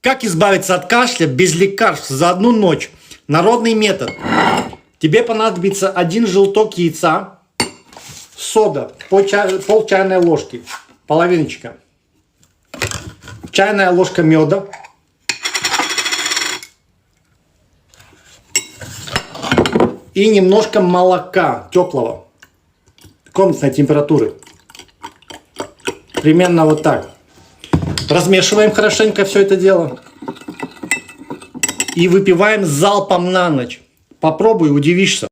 Как избавиться от кашля без лекарств за одну ночь? Народный метод. Тебе понадобится 1 желток яйца, сода, пол чайной ложки, половиночка, чайная ложка меда, и немножко молока теплого, комнатной температуры. Примерно вот так. Размешиваем хорошенько все это дело. И выпиваем залпом на ночь. Попробуй, удивишься.